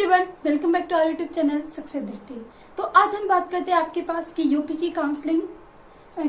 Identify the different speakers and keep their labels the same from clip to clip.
Speaker 1: Everyone, welcome back to our YouTube channel success Drishti. तो आज हम बात करते हैं आपके पास की यूपी की काउंसलिंग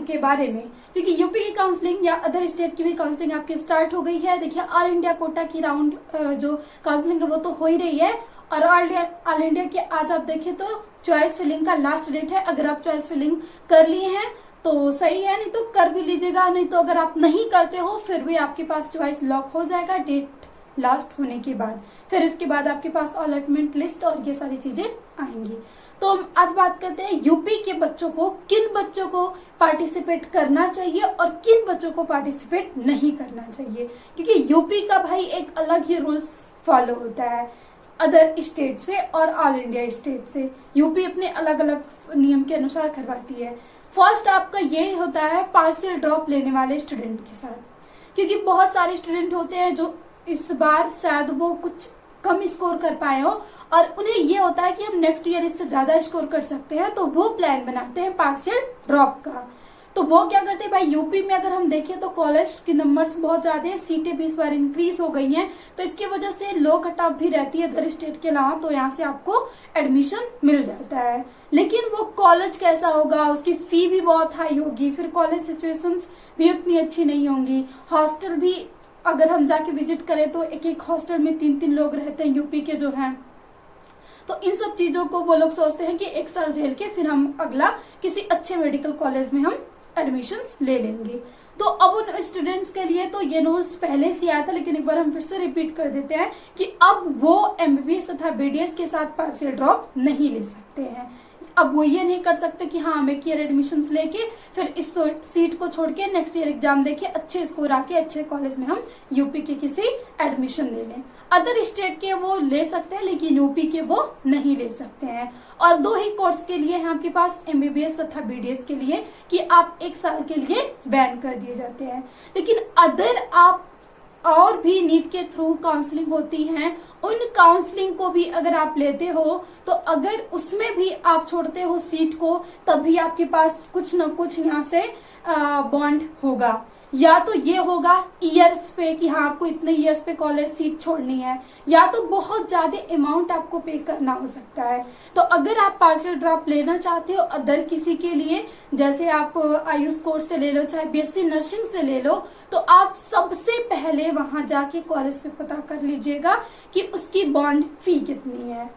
Speaker 1: के बारे में, क्योंकि यूपी की काउंसलिंग या अदर स्टेट की भी काउंसलिंग आपकी स्टार्ट हो गई है। देखिए, ऑल इंडिया कोटा की राउंड जो काउंसलिंग है वो तो हो ही रही है, और ऑल इंडिया के आज आप देखें तो चॉइस फिलिंग का लास्ट डेट है। अगर आप चॉइस फिलिंग कर लिए हैं तो सही है, नहीं तो कर भी लीजिएगा। नहीं तो अगर आप नहीं करते हो फिर भी आपके पास चॉइस लॉक हो जाएगा डेट लास्ट होने के बाद। फिर इसके बाद आपके पास अलॉटमेंट लिस्ट और ये सारी चीजें आएंगी। तो हम आज बात करते हैं यूपी के बच्चों को, किन बच्चों को पार्टिसिपेट करना चाहिए और किन बच्चों को पार्टिसिपेट नहीं करना चाहिए, क्योंकि यूपी का भाई एक अलग ही रूल्स फॉलो होता है अदर स्टेट से और ऑल इंडिया स्टेट से। यूपी अपने अलग अलग नियम के अनुसार करवाती है। फर्स्ट आपका ये होता है पार्शियल ड्रॉप लेने वाले स्टूडेंट के साथ, क्योंकि बहुत सारे स्टूडेंट होते हैं जो इस बार शायद वो कुछ कम स्कोर कर पाए हो और उन्हें ये होता है कि हम नेक्स्ट ईयर इससे ज्यादा स्कोर कर सकते हैं, तो वो प्लान बनाते हैं पार्शियल ड्रॉप का। तो वो क्या करते हैं भाई, यूपी में अगर हम देखें तो कॉलेज के नंबर्स बहुत ज्यादा हैं, सीटें भी इस बार इंक्रीज हो गई हैं, तो इसकी वजह से लो कट ऑफ भी रहती है अदर स्टेट के अलावा, तो यहाँ से आपको एडमिशन मिल जाता है। लेकिन वो कॉलेज कैसा होगा, उसकी फी भी बहुत हाई होगी, फिर कॉलेज सिचुएशंस भी उतनी अच्छी नहीं होंगी। हॉस्टल भी अगर हम जाके विजिट करें तो एक एक हॉस्टल में 3-3 लोग रहते हैं यूपी के जो हैं। तो इन सब चीजों को वो लोग सोचते हैं कि एक साल झेल के फिर हम अगला किसी अच्छे मेडिकल कॉलेज में हम एडमिशंस ले लेंगे। तो अब उन स्टूडेंट्स के लिए तो ये रूल्स पहले से आया था, लेकिन एक बार हम फिर से रिपीट कर देते हैं कि अब वो एमबीबीएस तथा बीडीएस के साथ पार्शियल ड्रॉप नहीं ले सकते हैं। अब वो ये नहीं कर सकते कि हाँ हम एक ईयर एडमिशन लेके फिर इस सीट को छोड़ के नेक्स्ट ईयर एग्जाम देके अच्छे स्कोर आके अच्छे कॉलेज में हम यूपी के किसी एडमिशन ले लें। अदर स्टेट के वो ले सकते हैं, लेकिन यूपी के वो नहीं ले सकते हैं। और दो ही कोर्स के लिए है आपके पास, एमबीबीएस तथा बीडीएस के लिए, कि आप एक साल के लिए बैन कर दिए जाते हैं। लेकिन अदर आप और भी नीट के थ्रू काउंसलिंग होती हैं, उन काउंसलिंग को भी अगर आप लेते हो तो अगर उसमें भी आप छोड़ते हो सीट को, तब भी आपके पास कुछ न कुछ यहाँ से बॉन्ड होगा। या तो ये होगा ईयर्स पे कि हाँ आपको इतने ईयर्स पे कॉलेज सीट छोड़नी है, या तो बहुत ज्यादा अमाउंट आपको पे करना हो सकता है। तो अगर आप पार्शियल ड्रॉप लेना चाहते हो अदर किसी के लिए, जैसे आप आयुष कोर्स से ले लो, चाहे बीएससी नर्सिंग से ले लो, तो आप सबसे पहले वहां जाके कॉलेज पे पता कर लीजिएगा कि उसकी बॉन्ड फी कितनी है।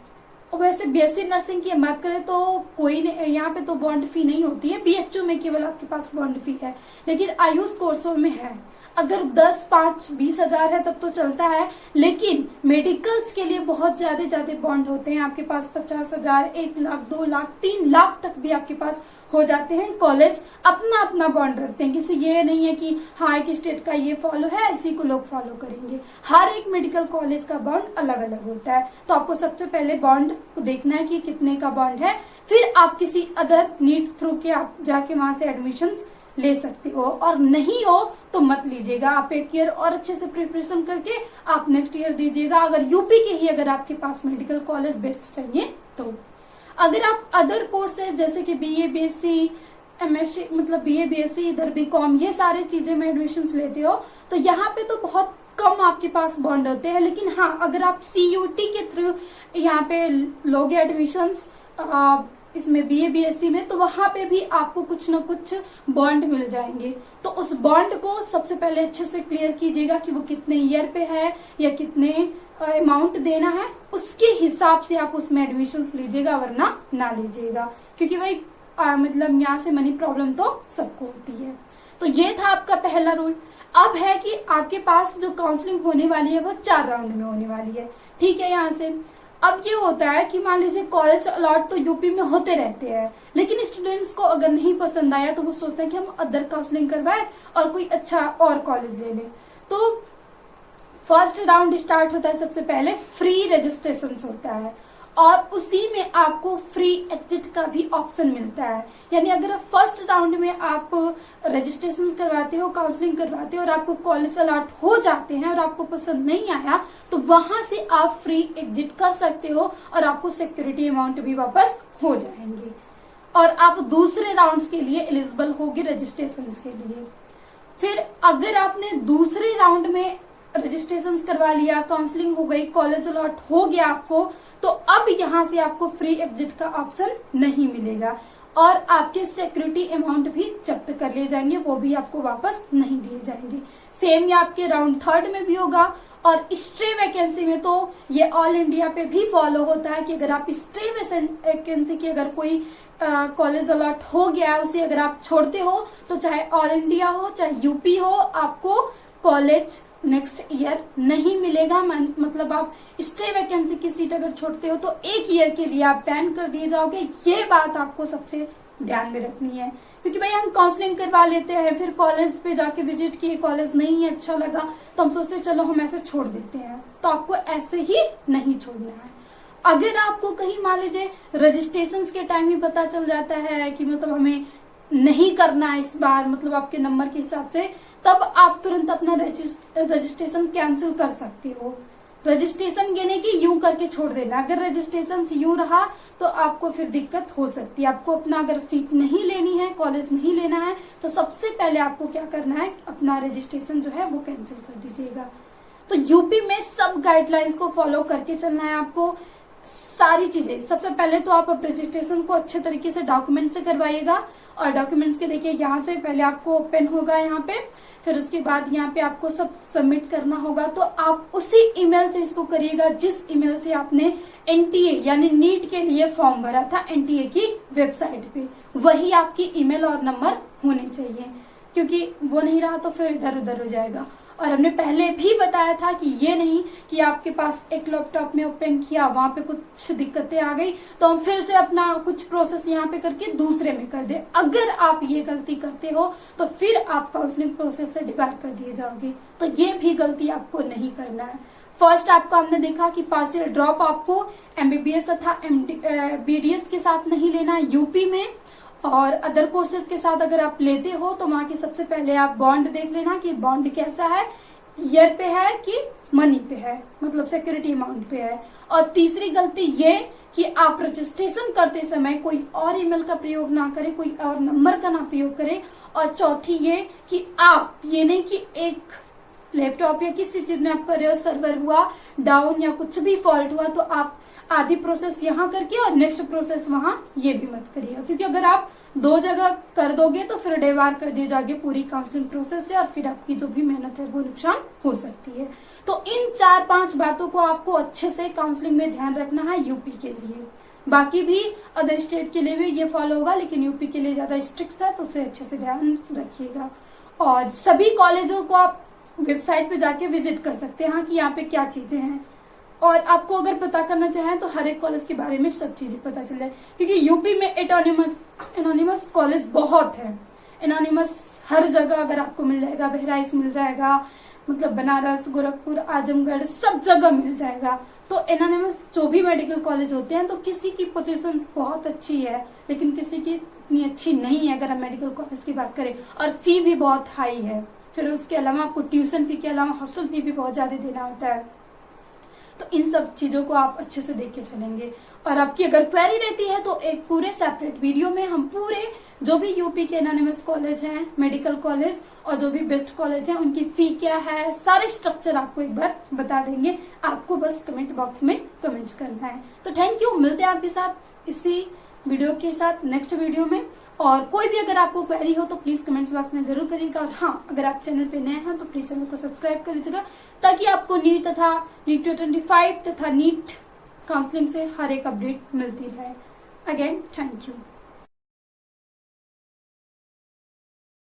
Speaker 1: और वैसे बीएससी नर्सिंग की बात करें तो कोई यहाँ पे तो बॉन्ड फी नहीं होती है, बीएचयू में केवल आपके पास बॉन्ड फी है, लेकिन आयुष कोर्सों में है। अगर 10, 5, 20 हजार है तब तो चलता है, लेकिन मेडिकल्स के लिए बहुत ज्यादा बॉन्ड होते हैं। आपके पास 50,000, 1 लाख, 2 लाख, 3 लाख तक भी आपके पास हो जाते हैं। कॉलेज अपना अपना बॉन्ड रखते हैं, किसी ये नहीं है कि हाँ एक स्टेट का ये फॉलो है इसी को लोग फॉलो करेंगे। हर एक मेडिकल कॉलेज का बॉन्ड अलग अलग होता है। तो आपको सबसे पहले बॉन्ड को देखना है कि कितने का बॉन्ड है, फिर आप किसी अदर नीट थ्रू के आप जाके वहां से एडमिशन ले सकते हो। और नहीं हो तो मत लीजिएगा, आप एक ईयर और अच्छे से प्रिपरेशन करके आप नेक्स्ट ईयर दीजिएगा, अगर यूपी के ही अगर आपके पास मेडिकल कॉलेज बेस्ट चाहिए तो। अगर आप अदर कोर्सेज जैसे कि बीए, बीएससी, एमएससी, मतलब बीए, बीएससी, इधर बीकॉम, ये सारे चीजें में एडमिशन लेते हो तो यहाँ पे तो बहुत कम आपके पास बॉन्ड होते हैं। लेकिन हाँ, अगर आप सीयूटी के थ्रू यहाँ पे लोगे एडमिशन इसमें बीए, बीएससी में, तो वहां पे भी आपको कुछ न कुछ बॉन्ड मिल जाएंगे। तो उस बॉन्ड को सबसे पहले अच्छे से क्लियर कीजिएगा कि वो कितने ईयर पे है या कितने अमाउंट देना है, उसके हिसाब से आप उसमें एडमिशन लीजिएगा, वरना ना लीजिएगा, क्योंकि भाई मतलब यहाँ से मनी प्रॉब्लम तो सबको होती है। तो ये था आपका पहला रूल। अब है कि आपके पास जो काउंसलिंग होने वाली है वो 4 राउंड में होने वाली है, ठीक है। यहाँ से अब ये होता है कि मान लीजिए कॉलेज अलॉट तो यूपी में होते रहते हैं, लेकिन स्टूडेंट्स को अगर नहीं पसंद आया तो वो सोचते हैं कि हम अदर काउंसलिंग करवाएं और कोई अच्छा और कॉलेज ले लें। तो फर्स्ट राउंड स्टार्ट होता है, सबसे पहले फ्री रजिस्ट्रेशन होता है और उसी में आपको फ्री एग्जिट का भी ऑप्शन मिलता है। यानी अगर फर्स्ट राउंड में आप रजिस्ट्रेशन करवाते हो, काउंसलिंग करवाते हो और आपको कॉलेज अलॉट हो जाते हैं और आपको पसंद नहीं आया, तो वहां से आप फ्री एग्जिट कर सकते हो और आपको सिक्योरिटी अमाउंट भी वापस हो जाएंगे और आप दूसरे राउंड के लिए एलिजिबल होगे रजिस्ट्रेशन के लिए। फिर अगर आपने दूसरे राउंड में रजिस्ट्रेशन करवा लिया, काउंसलिंग हो गई, कॉलेज अलॉट हो गया आपको, तो अब यहाँ से आपको फ्री एग्जिट का ऑप्शन नहीं मिलेगा और आपके सिक्योरिटी अमाउंट भी जब्त कर लिए जाएंगे, वो भी आपको वापस नहीं दिए जाएंगे। सेम ये आपके राउंड 3 में भी होगा। और स्टे वैकेंसी में तो ये ऑल इंडिया पे भी फॉलो होता है कि अगर आप स्टे वैकेंसी की अगर कोई कॉलेज अलॉट हो गया है, उसे अगर आप छोड़ते हो तो चाहे ऑल इंडिया हो चाहे यूपी हो, आपको कॉलेज नेक्स्ट ईयर नहीं मिलेगा। मतलब आप स्टे वैकेंसी की सीट अगर छोड़ते हो तो 1 ईयर के लिए आप बैन कर दिए जाओगे। ये बात आपको सबसे ध्यान में रखनी है, क्योंकि भाई हम काउंसलिंग करवा लेते हैं, फिर कॉलेज पे जाके विजिट किए, कॉलेज नहीं अच्छा लगा तो हम सोचते चलो हम ऐसे छोड़ देते हैं, तो आपको ऐसे ही नहीं छोड़ना है। अगर आपको कहीं मान लीजिए रजिस्ट्रेशन के टाइम ही पता चल जाता है कि मतलब हमें नहीं करना है इस बार, मतलब आपके नंबर के हिसाब से, तब आप तुरंत अपना रजिस्ट्रेशन कैंसिल कर सकते हो। रजिस्ट्रेशन ये नहीं कि यूं करके छोड़ देना, अगर रजिस्ट्रेशन यूं रहा तो आपको फिर दिक्कत हो सकती है। आपको अपना अगर सीट नहीं लेनी है, कॉलेज नहीं लेना है, तो सबसे पहले आपको क्या करना है, अपना रजिस्ट्रेशन जो है वो कैंसिल कर दीजिएगा। तो यूपी में सब गाइडलाइंस को फॉलो करके चलना है आपको, सारी चीजें। सबसे पहले तो आप रजिस्ट्रेशन को अच्छे तरीके से डॉक्यूमेंट से करवाइएगा, और डॉक्यूमेंट्स के देखिए यहाँ से पहले आपको ओपन होगा यहाँ पे, फिर उसके बाद यहाँ पे आपको सब सबमिट करना होगा। तो आप उसी ईमेल से इसको करिएगा जिस ईमेल से आपने एनटीए यानी नीट के लिए फॉर्म भरा था एनटीए की वेबसाइट पे, वही आपकी ईमेल और नंबर होने चाहिए, क्योंकि वो नहीं रहा तो फिर इधर उधर हो जाएगा। और हमने पहले भी बताया था कि ये नहीं कि आपके पास एक लैपटॉप में ओपन किया, वहां पे कुछ दिक्कतें आ गई तो हम फिर से अपना कुछ प्रोसेस यहाँ पे करके दूसरे में कर दे। अगर आप ये गलती करते हो तो फिर आप काउंसलिंग प्रोसेस से डिबार कर दिए जाओगे, तो ये भी गलती आपको नहीं करना है। फर्स्ट आपको हमने देखा कि पार्शियल ड्रॉप आपको एमबीबीएस तथा बीडीएस के साथ नहीं लेना है यूपी में, और अदर कोर्सेज के साथ अगर आप लेते हो तो वहां की सबसे पहले आप बॉन्ड देख लेना कि बॉन्ड कैसा है, ईयर पे है कि मनी पे है, मतलब सिक्योरिटी अमाउंट पे है। और तीसरी गलती ये कि आप रजिस्ट्रेशन करते समय कोई और ईमेल का प्रयोग ना करें, कोई और नंबर का ना प्रयोग करें। और चौथी ये कि आप ये नहीं कि एक लैपटॉप या किसी चीज में आप कर रहे हो, सर्वर हुआ डाउन या कुछ भी फॉल्ट हुआ तो आप आधी प्रोसेस यहाँ करके और नेक्स्ट प्रोसेस वहां, ये भी मत करिएगा, क्योंकि अगर आप 2 जगह कर दोगे तो फिर डिबार कर दिए जाओगे पूरी काउंसलिंग प्रोसेस से, और फिर आपकी जो भी मेहनत है वो नुकसान हो सकती है। तो इन 4-5 बातों को आपको अच्छे से काउंसलिंग में ध्यान रखना है यूपी के लिए। बाकी भी अदर स्टेट के लिए भी ये फॉलो होगा, लेकिन यूपी के लिए ज्यादा स्ट्रिक्ट है तो उसे अच्छे से ध्यान रखिएगा। और सभी कॉलेजों को आप वेबसाइट पे जाके विजिट कर सकते हैं कि यहाँ पे क्या चीजें हैं, और आपको अगर पता करना चाहें तो हर एक कॉलेज के बारे में सब चीजें पता चल जाए, क्योंकि यूपी में एनोनिमस कॉलेज बहुत है। एनोनिमस हर जगह अगर आपको मिल जाएगा, बहराइच मिल जाएगा, मतलब बनारस, गोरखपुर, आजमगढ़ सब जगह मिल जाएगा। तो एनोनिमस जो भी मेडिकल कॉलेज होते हैं, तो किसी की पोजीशन बहुत अच्छी है लेकिन किसी की इतनी अच्छी नहीं है अगर हम मेडिकल कॉलेज की बात करें, और फी भी बहुत हाई है। फिर उसके अलावा आपको ट्यूशन फी के अलावा हॉस्टल फी भी बहुत ज्यादा देना होता है। तो इन सब चीजों को आप अच्छे से देख के चलेंगे। और आपकी अगर क्वेरी रहती है तो एक पूरे सेपरेट वीडियो में हम पूरे जो भी यूपी के एनोनिमस कॉलेज हैं, मेडिकल कॉलेज और जो भी बेस्ट कॉलेज हैं, उनकी फी क्या है, सारे स्ट्रक्चर आपको एक बार बता देंगे। आपको बस कमेंट बॉक्स में कमेंट करना है। तो थैंक यू, मिलते हैं आपके साथ इसी वीडियो के साथ नेक्स्ट वीडियो में। और कोई भी अगर आपको क्वेरी हो तो प्लीज कमेंट्स बॉक्स में जरूर करिएगा। और हाँ, अगर आप चैनल पे नए हैं तो प्लीज चैनल को सब्सक्राइब कर लीजिएगा, ताकि आपको नीट तथा नीट 2025 तथा नीट काउंसलिंग से हर एक अपडेट मिलती रहे। Again thank you.